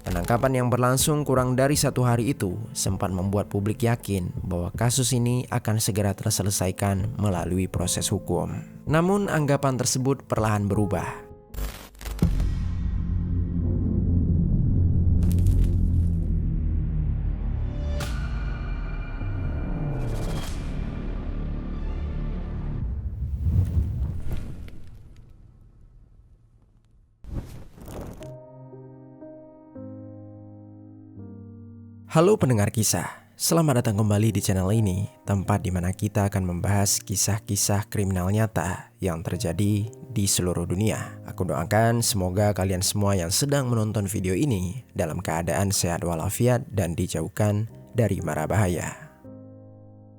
Penangkapan yang berlangsung kurang dari 1 hari itu sempat membuat publik yakin bahwa kasus ini akan segera terselesaikan melalui proses hukum. Namun anggapan tersebut perlahan berubah. Halo pendengar kisah, selamat datang kembali di channel ini, tempat di mana kita akan membahas kisah-kisah kriminal nyata yang terjadi di seluruh dunia. Aku doakan semoga kalian semua yang sedang menonton video ini dalam keadaan sehat walafiat dan dijauhkan dari mara bahaya.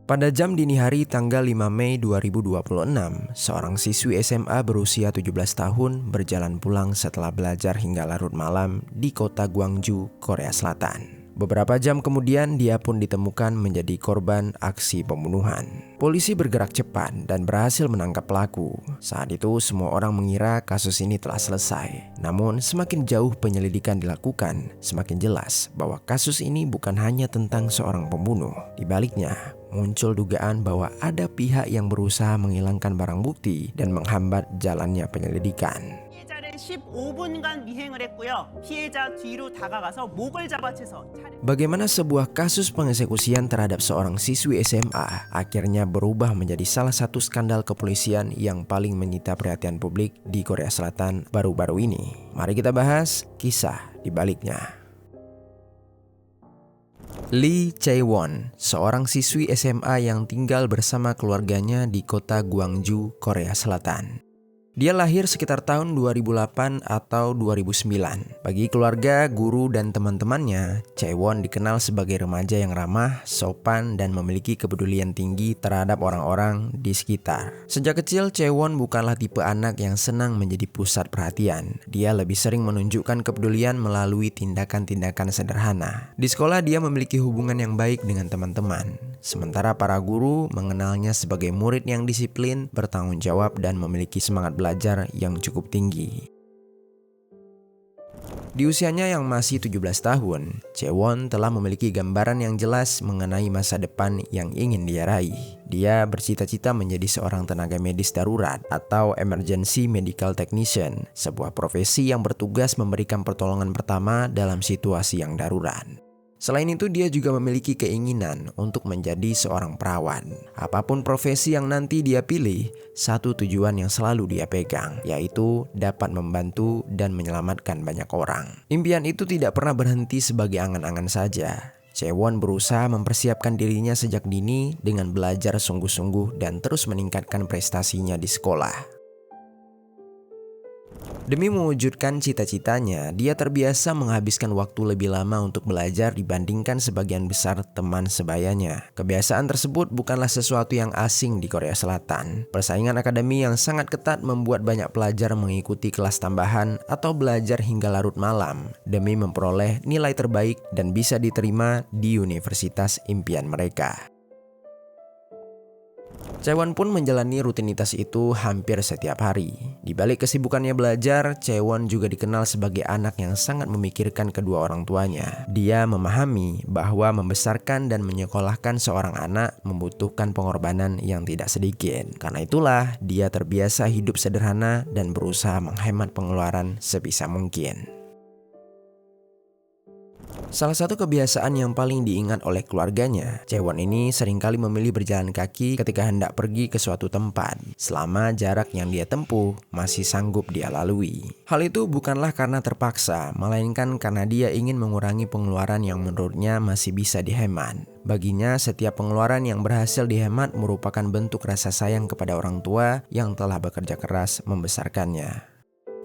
Pada jam dini hari tanggal 5 Mei 2026, seorang siswi SMA berusia 17 tahun berjalan pulang setelah belajar hingga larut malam di kota Gwangju, Korea Selatan. Beberapa jam kemudian dia pun ditemukan menjadi korban aksi pembunuhan. Polisi bergerak cepat dan berhasil menangkap pelaku. Saat itu semua orang mengira kasus ini telah selesai. Namun semakin jauh penyelidikan dilakukan, semakin jelas bahwa kasus ini bukan hanya tentang seorang pembunuh. Di baliknya, muncul dugaan bahwa ada pihak yang berusaha menghilangkan barang bukti dan menghambat jalannya penyelidikan. 15분간 미행을 했고요. 피해자 뒤로 다가가서 목을 잡아채서 Bagaimana sebuah kasus pengeksekusian terhadap seorang siswi SMA akhirnya berubah menjadi salah satu skandal kepolisian yang paling menyita perhatian publik di Korea Selatan baru-baru ini. Mari kita bahas kisah di baliknya. Lee Chae-won, seorang siswi SMA yang tinggal bersama keluarganya di kota Gwangju, Korea Selatan. Dia lahir sekitar tahun 2008 atau 2009. Bagi keluarga, guru, dan teman-temannya, Chae-won dikenal sebagai remaja yang ramah, sopan, dan memiliki kepedulian tinggi terhadap orang-orang di sekitar. Sejak kecil, Chae-won bukanlah tipe anak yang senang menjadi pusat perhatian. Dia lebih sering menunjukkan kepedulian melalui tindakan-tindakan sederhana. Di sekolah, dia memiliki hubungan yang baik dengan teman-teman. Sementara para guru mengenalnya sebagai murid yang disiplin, bertanggung jawab, dan memiliki semangat belajar yang cukup tinggi. Di usianya yang masih 17 tahun, Chae-won telah memiliki gambaran yang jelas mengenai masa depan yang ingin dia raih. Dia bercita-cita menjadi seorang tenaga medis darurat atau emergency medical technician, sebuah profesi yang bertugas memberikan pertolongan pertama dalam situasi yang darurat. Selain itu, dia juga memiliki keinginan untuk menjadi seorang perawat. Apapun profesi yang nanti dia pilih, satu tujuan yang selalu dia pegang, yaitu dapat membantu dan menyelamatkan banyak orang. Impian itu tidak pernah berhenti sebagai angan-angan saja. Chae-won berusaha mempersiapkan dirinya sejak dini dengan belajar sungguh-sungguh dan terus meningkatkan prestasinya di sekolah. Demi mewujudkan cita-citanya, dia terbiasa menghabiskan waktu lebih lama untuk belajar dibandingkan sebagian besar teman sebayanya. Kebiasaan tersebut bukanlah sesuatu yang asing di Korea Selatan. Persaingan akademi yang sangat ketat membuat banyak pelajar mengikuti kelas tambahan atau belajar hingga larut malam demi memperoleh nilai terbaik dan bisa diterima di universitas impian mereka. Chae-won pun menjalani rutinitas itu hampir setiap hari. Di balik kesibukannya belajar, Chae-won juga dikenal sebagai anak yang sangat memikirkan kedua orang tuanya. Dia memahami bahwa membesarkan dan menyekolahkan seorang anak membutuhkan pengorbanan yang tidak sedikit. Karena itulah, dia terbiasa hidup sederhana dan berusaha menghemat pengeluaran sebisa mungkin. Salah satu kebiasaan yang paling diingat oleh keluarganya, Chae-won ini seringkali memilih berjalan kaki ketika hendak pergi ke suatu tempat, selama jarak yang dia tempuh masih sanggup dia lalui. Hal itu bukanlah karena terpaksa, melainkan karena dia ingin mengurangi pengeluaran yang menurutnya masih bisa dihemat. Baginya, setiap pengeluaran yang berhasil dihemat merupakan bentuk rasa sayang kepada orang tua yang telah bekerja keras membesarkannya.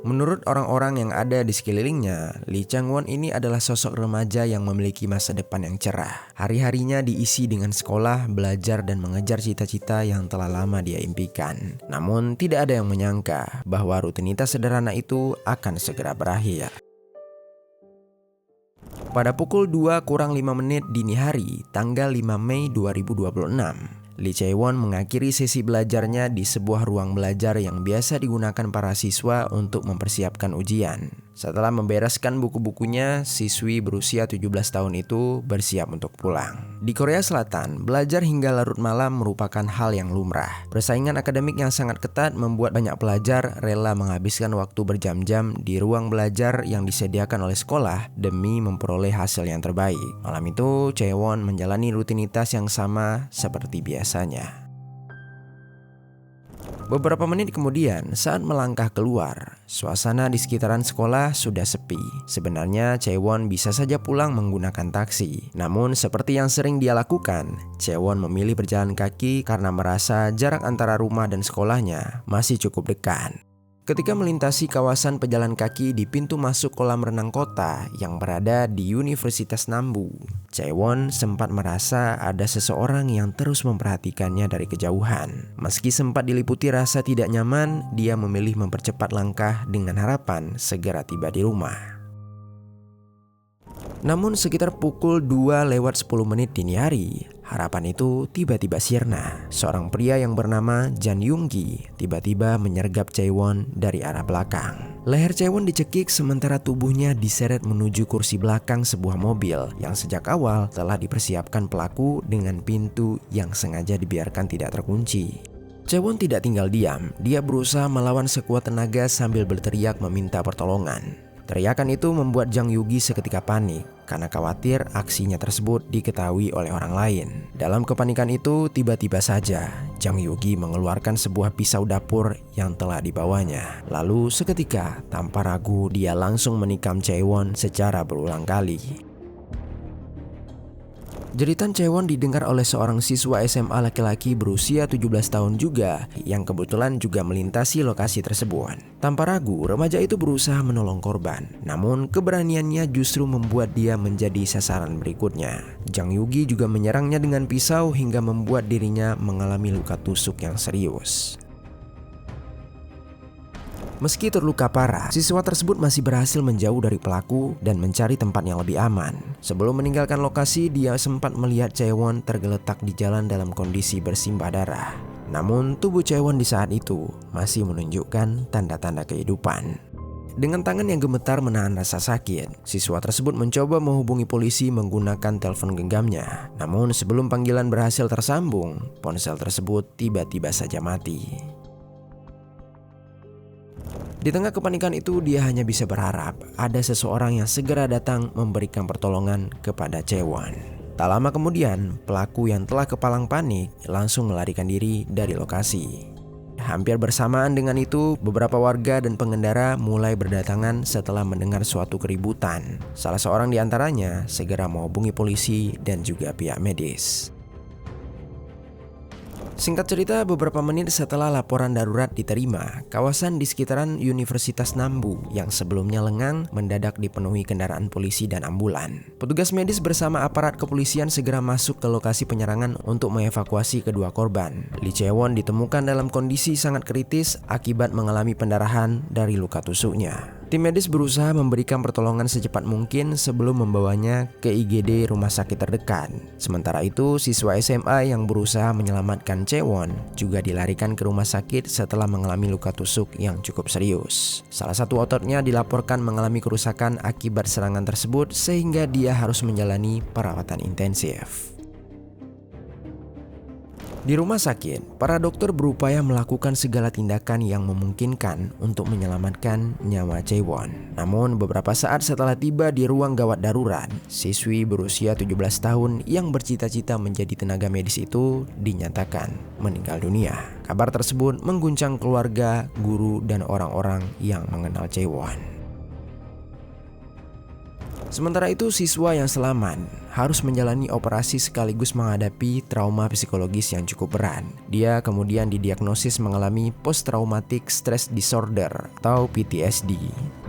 Menurut orang-orang yang ada di sekelilingnya, Lee Chang-won ini adalah sosok remaja yang memiliki masa depan yang cerah. Hari-harinya diisi dengan sekolah, belajar, dan mengejar cita-cita yang telah lama dia impikan. Namun, tidak ada yang menyangka bahwa rutinitas sederhana itu akan segera berakhir. Pada pukul 2:05 dini hari, tanggal 5 Mei 2026, Lee Chae-won mengakhiri sesi belajarnya di sebuah ruang belajar yang biasa digunakan para siswa untuk mempersiapkan ujian. Setelah membereskan buku-bukunya, siswi berusia 17 tahun itu bersiap untuk pulang. Di Korea Selatan, belajar hingga larut malam merupakan hal yang lumrah. Persaingan akademik yang sangat ketat membuat banyak pelajar rela menghabiskan waktu berjam-jam di ruang belajar yang disediakan oleh sekolah demi memperoleh hasil yang terbaik. Malam itu, Chaewon menjalani rutinitas yang sama seperti biasanya. Beberapa menit kemudian, saat melangkah keluar, suasana di sekitaran sekolah sudah sepi. Sebenarnya Chaewon bisa saja pulang menggunakan taksi. Namun seperti yang sering dia lakukan, Chaewon memilih berjalan kaki karena merasa jarak antara rumah dan sekolahnya masih cukup dekat. Ketika melintasi kawasan pejalan kaki di pintu masuk kolam renang kota yang berada di Universitas Nambu, Chaewon sempat merasa ada seseorang yang terus memperhatikannya dari kejauhan. Meski sempat diliputi rasa tidak nyaman, dia memilih mempercepat langkah dengan harapan segera tiba di rumah. Namun sekitar pukul 2:10 dini hari, harapan itu tiba-tiba sirna. Seorang pria yang bernama Jan Yoongi tiba-tiba menyergap Chaewon dari arah belakang. Leher Chaewon dicekik sementara tubuhnya diseret menuju kursi belakang sebuah mobil yang sejak awal telah dipersiapkan pelaku dengan pintu yang sengaja dibiarkan tidak terkunci. Chaewon tidak tinggal diam, dia berusaha melawan sekuat tenaga sambil berteriak meminta pertolongan. Teriakan itu membuat Jang Yugi seketika panik karena khawatir aksinya tersebut diketahui oleh orang lain. Dalam kepanikan itu, tiba-tiba saja Jang Yugi mengeluarkan sebuah pisau dapur yang telah dibawanya. Lalu seketika, tanpa ragu dia langsung menikam Chaewon secara berulang kali. Jeritan Chaewon didengar oleh seorang siswa SMA laki-laki berusia 17 tahun juga yang kebetulan juga melintasi lokasi tersebut. Tanpa ragu, remaja itu berusaha menolong korban. Namun keberaniannya justru membuat dia menjadi sasaran berikutnya. Jang Yugi juga menyerangnya dengan pisau hingga membuat dirinya mengalami luka tusuk yang serius. Meski terluka parah, siswa tersebut masih berhasil menjauh dari pelaku dan mencari tempat yang lebih aman. Sebelum meninggalkan lokasi, dia sempat melihat Chaewon tergeletak di jalan dalam kondisi bersimbah darah. Namun, tubuh Chaewon di saat itu masih menunjukkan tanda-tanda kehidupan. Dengan tangan yang gemetar menahan rasa sakit, siswa tersebut mencoba menghubungi polisi menggunakan telepon genggamnya. Namun, sebelum panggilan berhasil tersambung, ponsel tersebut tiba-tiba saja mati. Di tengah kepanikan itu, dia hanya bisa berharap ada seseorang yang segera datang memberikan pertolongan kepada Chaewon. Tak lama kemudian, pelaku yang telah kepalang panik langsung melarikan diri dari lokasi. Hampir bersamaan dengan itu, beberapa warga dan pengendara mulai berdatangan setelah mendengar suatu keributan. Salah seorang di antaranya segera menghubungi polisi dan juga pihak medis. Singkat cerita, beberapa menit setelah laporan darurat diterima, kawasan di sekitaran Universitas Nambu yang sebelumnya lengang mendadak dipenuhi kendaraan polisi dan ambulan. Petugas medis bersama aparat kepolisian segera masuk ke lokasi penyerangan untuk mengevakuasi kedua korban. Lee Chaewon ditemukan dalam kondisi sangat kritis akibat mengalami pendarahan dari luka tusuknya. Tim medis berusaha memberikan pertolongan secepat mungkin sebelum membawanya ke IGD rumah sakit terdekat. Sementara itu, siswa SMA yang berusaha menyelamatkan Chaewon juga dilarikan ke rumah sakit setelah mengalami luka tusuk yang cukup serius. Salah satu ototnya dilaporkan mengalami kerusakan akibat serangan tersebut sehingga dia harus menjalani perawatan intensif. Di rumah sakit, para dokter berupaya melakukan segala tindakan yang memungkinkan untuk menyelamatkan nyawa Chaewon. Namun beberapa saat setelah tiba di ruang gawat darurat, siswi berusia 17 tahun yang bercita-cita menjadi tenaga medis itu dinyatakan meninggal dunia. Kabar tersebut mengguncang keluarga, guru, dan orang-orang yang mengenal Chaewon. Sementara itu, siswa yang selamat harus menjalani operasi sekaligus menghadapi trauma psikologis yang cukup berat. Dia kemudian didiagnosis mengalami post-traumatic stress disorder atau PTSD.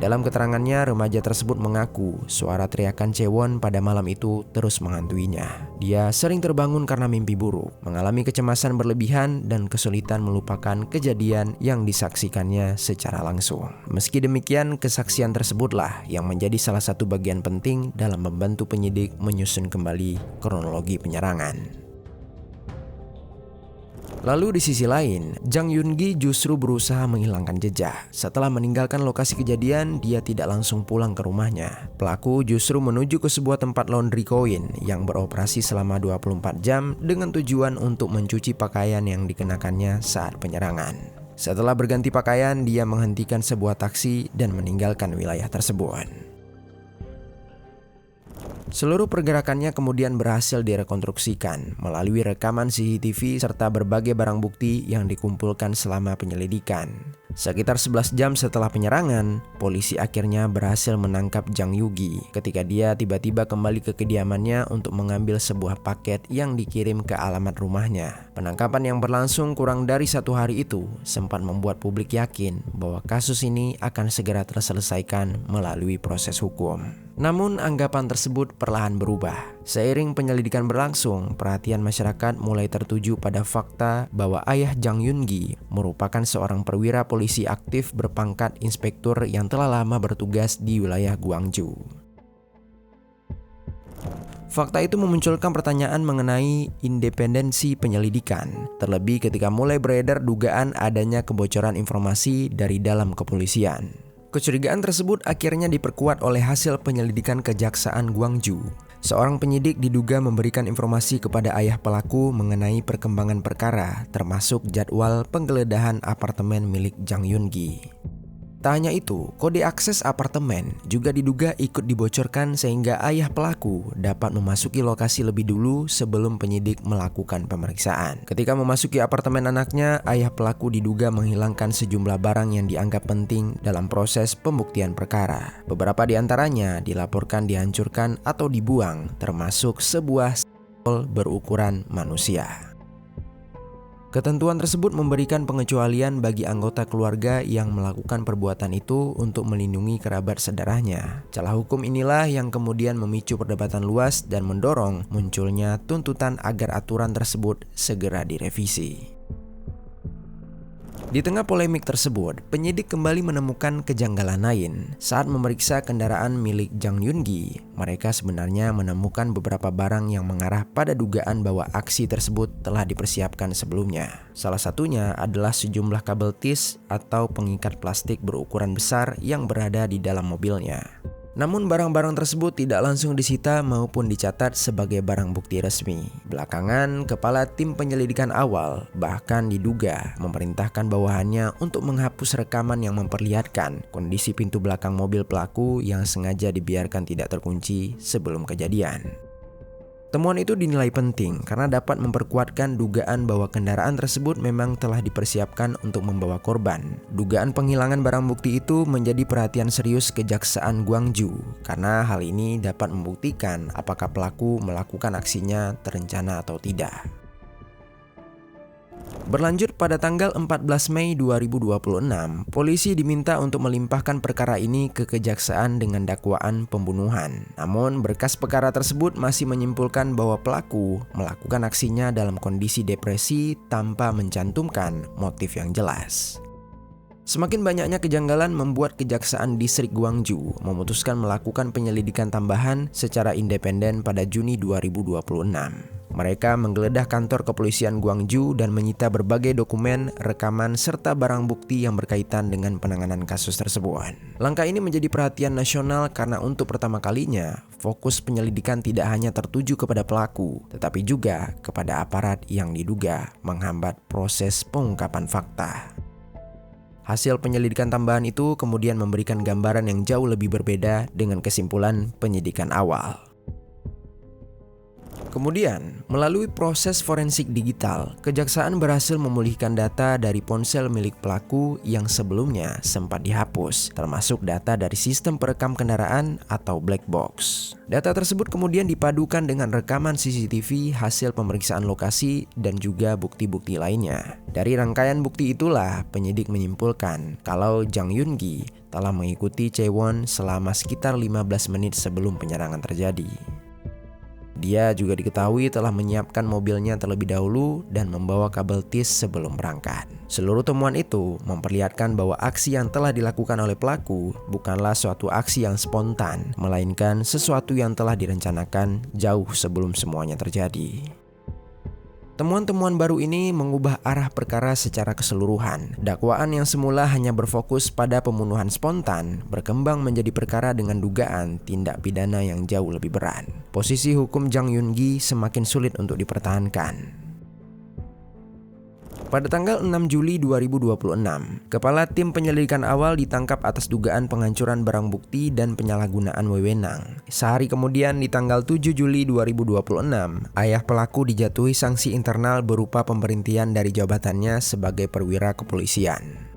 Dalam keterangannya, remaja tersebut mengaku suara teriakan Chaewon pada malam itu terus menghantuinya. Dia sering terbangun karena mimpi buruk, mengalami kecemasan berlebihan, dan kesulitan melupakan kejadian yang disaksikannya secara langsung. Meski demikian, kesaksian tersebutlah yang menjadi salah satu bagian penting dalam membantu penyidik menyusun kembali kronologi penyerangan. Lalu di sisi lain, Jang Yoon-gi justru berusaha menghilangkan jejak. Setelah meninggalkan lokasi kejadian, dia tidak langsung pulang ke rumahnya. Pelaku justru menuju ke sebuah tempat laundry koin yang beroperasi selama 24 jam dengan tujuan untuk mencuci pakaian yang dikenakannya saat penyerangan. Setelah berganti pakaian, dia menghentikan sebuah taksi dan meninggalkan wilayah tersebut. Seluruh pergerakannya kemudian berhasil direkonstruksikan melalui rekaman CCTV serta berbagai barang bukti yang dikumpulkan selama penyelidikan. Sekitar 11 jam setelah penyerangan, polisi akhirnya berhasil menangkap Jang Yoo-gi ketika dia tiba-tiba kembali ke kediamannya untuk mengambil sebuah paket yang dikirim ke alamat rumahnya. Penangkapan yang berlangsung kurang dari 1 hari itu sempat membuat publik yakin bahwa kasus ini akan segera terselesaikan melalui proses hukum. Namun anggapan tersebut perlahan berubah. Seiring penyelidikan berlangsung, perhatian masyarakat mulai tertuju pada fakta bahwa ayah Jang Yoon-gi merupakan seorang perwira polisi aktif berpangkat inspektur yang telah lama bertugas di wilayah Gwangju. Fakta itu memunculkan pertanyaan mengenai independensi penyelidikan, terlebih ketika mulai beredar dugaan adanya kebocoran informasi dari dalam kepolisian. Kecurigaan tersebut akhirnya diperkuat oleh hasil penyelidikan Kejaksaan Gwangju. Seorang penyidik diduga memberikan informasi kepada ayah pelaku mengenai perkembangan perkara, termasuk jadwal penggeledahan apartemen milik Jang Yoon-gi. Tak hanya itu, kode akses apartemen juga diduga ikut dibocorkan sehingga ayah pelaku dapat memasuki lokasi lebih dulu sebelum penyidik melakukan pemeriksaan. Ketika memasuki apartemen anaknya, ayah pelaku diduga menghilangkan sejumlah barang yang dianggap penting dalam proses pembuktian perkara. Beberapa di antaranya dilaporkan dihancurkan atau dibuang, termasuk sebuah sampel berukuran manusia. Ketentuan tersebut memberikan pengecualian bagi anggota keluarga yang melakukan perbuatan itu untuk melindungi kerabat saudaranya. Celah hukum inilah yang kemudian memicu perdebatan luas dan mendorong munculnya tuntutan agar aturan tersebut segera direvisi. Di tengah polemik tersebut, penyidik kembali menemukan kejanggalan lain. Saat memeriksa kendaraan milik Jang Yoon-gi, mereka sebenarnya menemukan beberapa barang yang mengarah pada dugaan bahwa aksi tersebut telah dipersiapkan sebelumnya. Salah satunya adalah sejumlah kabel tis atau pengikat plastik berukuran besar yang berada di dalam mobilnya. Namun barang-barang tersebut tidak langsung disita maupun dicatat sebagai barang bukti resmi. Belakangan, kepala tim penyelidikan awal bahkan diduga memerintahkan bawahannya untuk menghapus rekaman yang memperlihatkan kondisi pintu belakang mobil pelaku yang sengaja dibiarkan tidak terkunci sebelum kejadian. Temuan itu dinilai penting karena dapat memperkuatkan dugaan bahwa kendaraan tersebut memang telah dipersiapkan untuk membawa korban. Dugaan penghilangan barang bukti itu menjadi perhatian serius Kejaksaan Gwangju karena hal ini dapat membuktikan apakah pelaku melakukan aksinya terencana atau tidak. Berlanjut pada tanggal 14 Mei 2026, polisi diminta untuk melimpahkan perkara ini ke kejaksaan dengan dakwaan pembunuhan. Namun berkas perkara tersebut masih menyimpulkan bahwa pelaku melakukan aksinya dalam kondisi depresi tanpa mencantumkan motif yang jelas. Semakin banyaknya kejanggalan membuat Kejaksaan Distrik Gwangju memutuskan melakukan penyelidikan tambahan secara independen pada Juni 2026. Mereka menggeledah kantor kepolisian Gwangju dan menyita berbagai dokumen, rekaman, serta barang bukti yang berkaitan dengan penanganan kasus tersebut. Langkah ini menjadi perhatian nasional karena untuk pertama kalinya, fokus penyelidikan tidak hanya tertuju kepada pelaku, tetapi juga kepada aparat yang diduga menghambat proses pengungkapan fakta. Hasil penyelidikan tambahan itu kemudian memberikan gambaran yang jauh lebih berbeda dengan kesimpulan penyidikan awal. Kemudian, melalui proses forensik digital, kejaksaan berhasil memulihkan data dari ponsel milik pelaku yang sebelumnya sempat dihapus, termasuk data dari sistem perekam kendaraan atau black box. Data tersebut kemudian dipadukan dengan rekaman CCTV hasil pemeriksaan lokasi dan juga bukti-bukti lainnya. Dari rangkaian bukti itulah penyidik menyimpulkan kalau Jang Yoon-gi telah mengikuti Chaewon selama sekitar 15 menit sebelum penyerangan terjadi. Dia juga diketahui telah menyiapkan mobilnya terlebih dahulu dan membawa kabel tis sebelum berangkat. Seluruh temuan itu memperlihatkan bahwa aksi yang telah dilakukan oleh pelaku bukanlah suatu aksi yang spontan, melainkan sesuatu yang telah direncanakan jauh sebelum semuanya terjadi. Temuan-temuan baru ini mengubah arah perkara secara keseluruhan. Dakwaan yang semula hanya berfokus pada pembunuhan spontan berkembang menjadi perkara dengan dugaan tindak pidana yang jauh lebih berat. Posisi hukum Jang Yun-gi semakin sulit untuk dipertahankan. Pada tanggal 6 Juli 2026, Kepala Tim Penyelidikan Awal ditangkap atas dugaan penghancuran barang bukti dan penyalahgunaan wewenang. Sehari kemudian di tanggal 7 Juli 2026, ayah pelaku dijatuhi sanksi internal berupa pemberhentian dari jabatannya sebagai perwira kepolisian.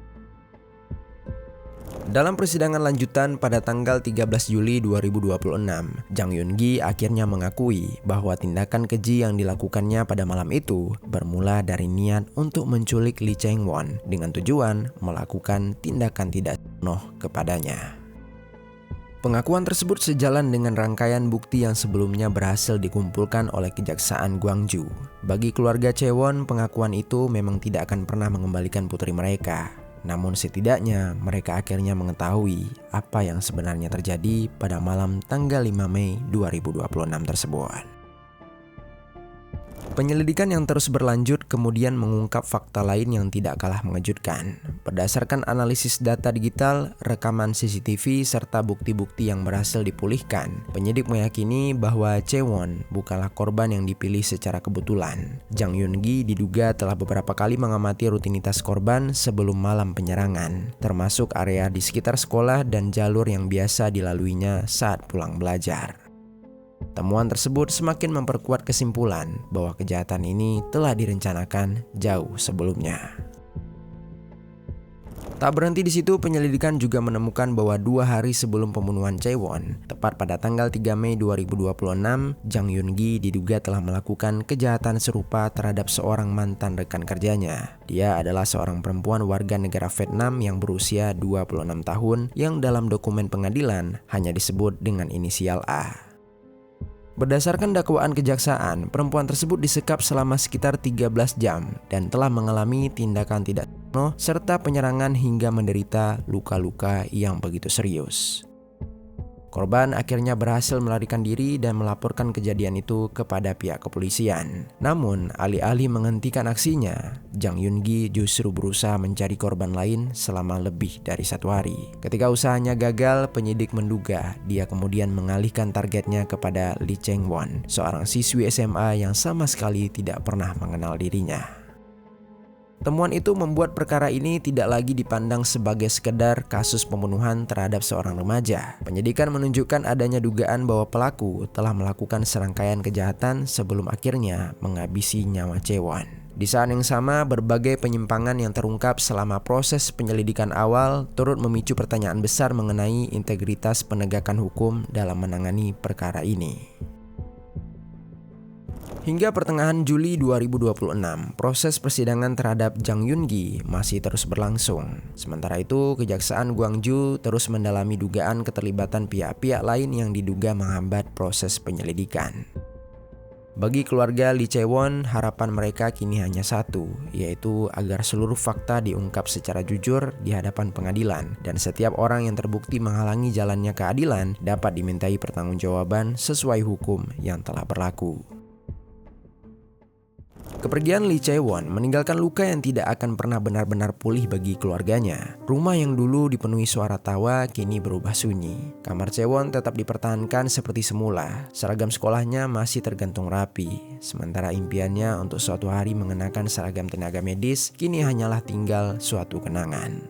Dalam persidangan lanjutan pada tanggal 13 Juli 2026, Jang Yun-gi akhirnya mengakui bahwa tindakan keji yang dilakukannya pada malam itu bermula dari niat untuk menculik Lee Chang-won dengan tujuan melakukan tindakan tidak senonoh kepadanya. Pengakuan tersebut sejalan dengan rangkaian bukti yang sebelumnya berhasil dikumpulkan oleh Kejaksaan Gwangju. Bagi keluarga Chaewon, pengakuan itu memang tidak akan pernah mengembalikan putri mereka. Namun setidaknya mereka akhirnya mengetahui apa yang sebenarnya terjadi pada malam tanggal 5 Mei 2026 tersebut. Penyelidikan yang terus berlanjut kemudian mengungkap fakta lain yang tidak kalah mengejutkan. Berdasarkan analisis data digital, rekaman CCTV, serta bukti-bukti yang berhasil dipulihkan, penyidik meyakini bahwa Chaewon bukanlah korban yang dipilih secara kebetulan. Jang Yun-gi diduga telah beberapa kali mengamati rutinitas korban sebelum malam penyerangan, termasuk area di sekitar sekolah dan jalur yang biasa dilaluinya saat pulang belajar. Temuan tersebut semakin memperkuat kesimpulan bahwa kejahatan ini telah direncanakan jauh sebelumnya. Tak berhenti di situ, penyelidikan juga menemukan bahwa 2 hari sebelum pembunuhan Chaewon, tepat pada tanggal 3 Mei 2026, Jang Yun-gi diduga telah melakukan kejahatan serupa terhadap seorang mantan rekan kerjanya. Dia adalah seorang perempuan warga negara Vietnam yang berusia 26 tahun yang dalam dokumen pengadilan hanya disebut dengan inisial A. Berdasarkan dakwaan kejaksaan, perempuan tersebut disekap selama sekitar 13 jam dan telah mengalami tindakan tidak senonoh serta penyerangan hingga menderita luka-luka yang begitu serius. Korban akhirnya berhasil melarikan diri dan melaporkan kejadian itu kepada pihak kepolisian. Namun, alih-alih menghentikan aksinya, Jang Yun-gi justru berusaha mencari korban lain selama lebih dari 1 hari. Ketika usahanya gagal, penyidik menduga dia kemudian mengalihkan targetnya kepada Lee Chang-won, seorang siswi SMA yang sama sekali tidak pernah mengenal dirinya. Temuan itu membuat perkara ini tidak lagi dipandang sebagai sekedar kasus pembunuhan terhadap seorang remaja. Penyidikan menunjukkan adanya dugaan bahwa pelaku telah melakukan serangkaian kejahatan sebelum akhirnya menghabisi nyawa Chaewon. Di saat yang sama, berbagai penyimpangan yang terungkap selama proses penyelidikan awal turut memicu pertanyaan besar mengenai integritas penegakan hukum dalam menangani perkara ini. Hingga pertengahan Juli 2026, proses persidangan terhadap Jang Yun-gi masih terus berlangsung. Sementara itu, Kejaksaan Gwangju terus mendalami dugaan keterlibatan pihak-pihak lain yang diduga menghambat proses penyelidikan. Bagi keluarga Lee Chaewon, harapan mereka kini hanya satu, yaitu agar seluruh fakta diungkap secara jujur di hadapan pengadilan dan setiap orang yang terbukti menghalangi jalannya keadilan dapat dimintai pertanggungjawaban sesuai hukum yang telah berlaku. Kepergian Lee Chaewon meninggalkan luka yang tidak akan pernah benar-benar pulih bagi keluarganya. Rumah yang dulu dipenuhi suara tawa kini berubah sunyi. Kamar Chaewon tetap dipertahankan seperti semula. Seragam sekolahnya masih tergantung rapi. Sementara impiannya untuk suatu hari mengenakan seragam tenaga medis kini hanyalah tinggal suatu kenangan.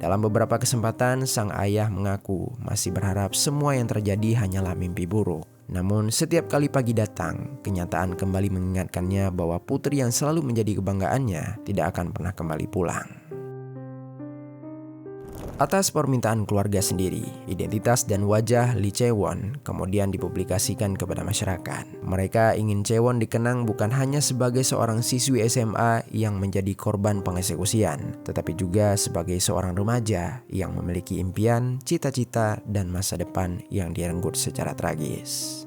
Dalam beberapa kesempatan, sang ayah mengaku masih berharap semua yang terjadi hanyalah mimpi buruk. Namun setiap kali pagi datang, kenyataan kembali mengingatkannya bahwa putri yang selalu menjadi kebanggaannya tidak akan pernah kembali pulang. Atas permintaan keluarga sendiri, identitas dan wajah Lee Chaewon kemudian dipublikasikan kepada masyarakat. Mereka ingin Chaewon dikenang bukan hanya sebagai seorang siswi SMA yang menjadi korban pengeksekusian, tetapi juga sebagai seorang remaja yang memiliki impian, cita-cita, dan masa depan yang direnggut secara tragis.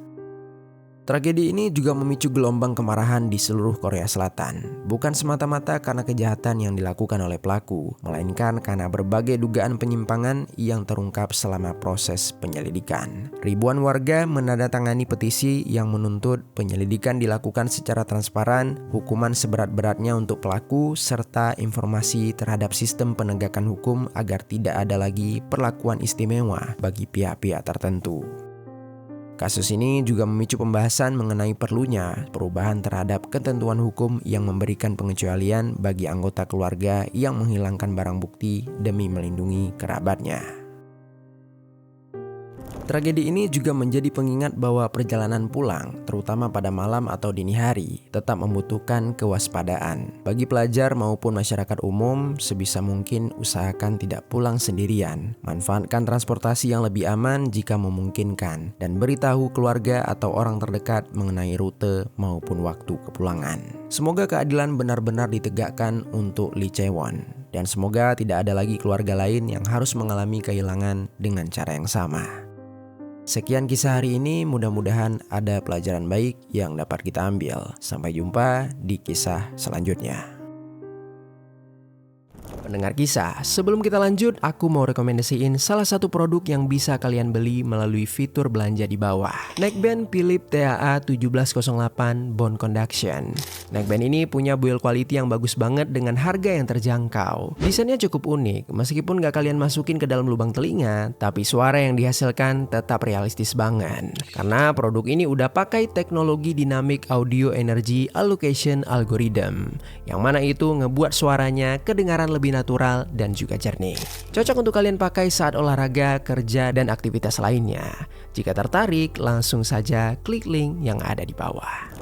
Tragedi ini juga memicu gelombang kemarahan di seluruh Korea Selatan. Bukan semata-mata karena kejahatan yang dilakukan oleh pelaku, melainkan karena berbagai dugaan penyimpangan yang terungkap selama proses penyelidikan. Ribuan warga menandatangani petisi yang menuntut penyelidikan dilakukan secara transparan, hukuman seberat-beratnya untuk pelaku, serta informasi terhadap sistem penegakan hukum agar tidak ada lagi perlakuan istimewa bagi pihak-pihak tertentu. Kasus ini juga memicu pembahasan mengenai perlunya perubahan terhadap ketentuan hukum yang memberikan pengecualian bagi anggota keluarga yang menghilangkan barang bukti demi melindungi kerabatnya. Tragedi ini juga menjadi pengingat bahwa perjalanan pulang, terutama pada malam atau dini hari, tetap membutuhkan kewaspadaan. Bagi pelajar maupun masyarakat umum, sebisa mungkin usahakan tidak pulang sendirian. Manfaatkan transportasi yang lebih aman jika memungkinkan, dan beritahu keluarga atau orang terdekat mengenai rute maupun waktu kepulangan. Semoga keadilan benar-benar ditegakkan untuk Lee Chae-won, dan semoga tidak ada lagi keluarga lain yang harus mengalami kehilangan dengan cara yang sama. Sekian kisah hari ini, mudah-mudahan ada pelajaran baik yang dapat kita ambil. Sampai jumpa di kisah selanjutnya. Pendengar kisah, sebelum kita lanjut, aku mau rekomendasiin salah satu produk yang bisa kalian beli melalui fitur belanja di bawah. Neckband Philips TAA 1708 Bone Conduction. Neckband ini punya build quality yang bagus banget dengan harga yang terjangkau. Desainnya cukup unik, meskipun gak kalian masukin ke dalam lubang telinga, tapi suara yang dihasilkan tetap realistis banget. Karena produk ini udah pakai teknologi Dynamic Audio Energy Allocation Algorithm, yang mana itu ngebuat suaranya kedengaran lebih natural dan juga jernih. Cocok untuk kalian pakai saat olahraga, kerja, dan aktivitas lainnya. Jika tertarik, langsung saja klik link yang ada di bawah.